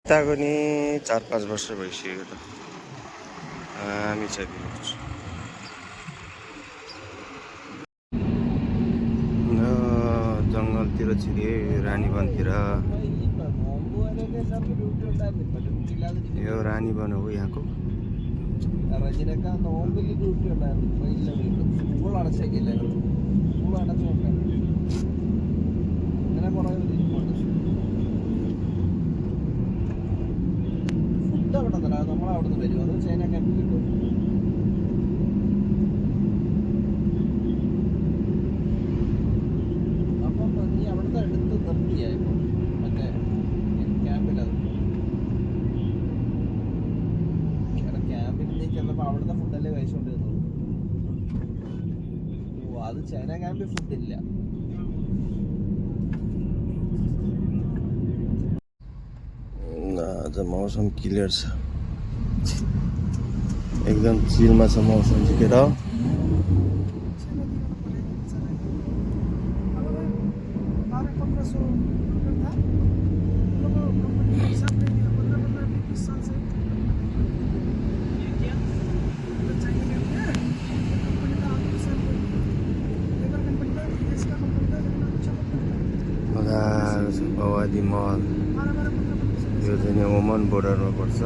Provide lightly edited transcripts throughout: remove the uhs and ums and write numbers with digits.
यताको नि 4-5 वर्ष भइसक्यो त हामी चाहिँ जङ्गलतिर छिरे रानीवनतिर। यो रानीवन हो यहाँको। നമ്മളവിടുന്ന് വരും അത് ചൈന ക്യാമ്പിൽ കിട്ടും. അപ്പം നീ അവിടുത്തെ എടുത്ത് നിർത്തിയായിപ്പോ മറ്റേ ക്യാമ്പിലത് ക്യാമ്പിൽ നീ ചെന്നപ്പോ അവിടുത്തെ ഫുഡല്ലേ കഴിച്ചോണ്ടിരുന്നത്. ഓ അത് ചൈന ക്യാമ്പിൽ ഫുഡില്ല. आज मौसम क्लियर छ, एकदम चिलमा छ मौसम चाहिँ के त। मजाको छ भवादी महल। यो चाहिँ ओमान बोर्डरमा पर्छ।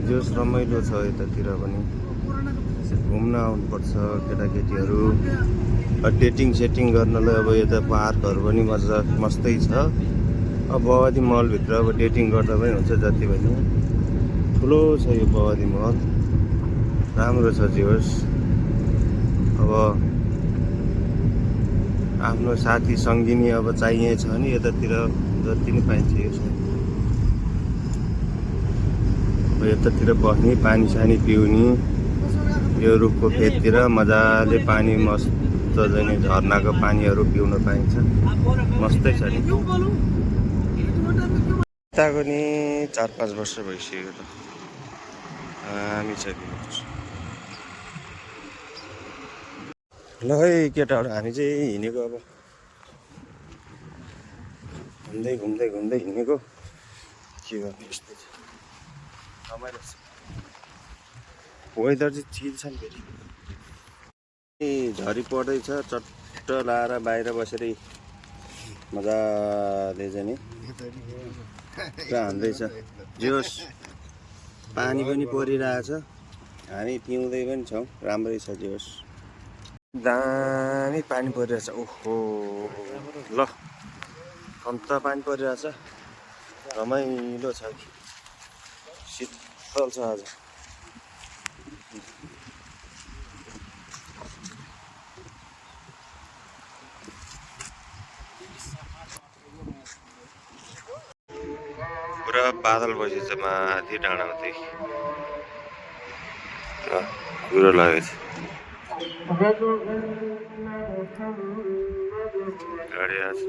जोस रमाइलो छ यतातिर पनि, घुम्न आउनुपर्छ केटाकेटीहरू। डेटिङ सेटिङ गर्नलाई अब यता पार्कहरू पनि मस्तै छ। अब भवादी महलभित्र अब डेटिङ गर्दा पनि हुन्छ जति पनि। ठुलो छ यो भवादी महल, राम्रो छ जे होस्। अब आफ्नो साथी सङ्गिनी अब चाहिए छ भने यतातिर जति नै पाइन्छ यो छ। यतातिर बस्ने, पानी सानी पिउने, यो रुखको फेदतिर मजाले पानी मस्त जाने झर्नाको पानीहरू पिउन पाइन्छ। मस्तै छ नि। यताको नि 4-5 वर्ष भइसक्यो त हामी चाहिँ ल है केटाहरू, हामी चाहिँ हिँडेको अब घुम्दै घुम्दै घुम्दै हिँडेको। के गर्ने यस्तो छ, रमाइलो छ। वेदर चाहिँ चिल छ नि फेरि। झरी पर्दैछ, चट्ट लाएर बाहिर बसेर मजाले चाहिँ नि पुरा हान्दैछ। जोस् पानी पनि परिरहेछ, हामी पिउँदै पनि छौँ। राम्रै छ जोस्, दामी पानी परिरहेछ। ओहो ल अन्त पानी परिरहेछ, रमाइलो छ कि शीतल छ आज। पुरा बादल बसेछ माथि डाँडामा चाहिँ, कुरो लागेछ। गाडी आज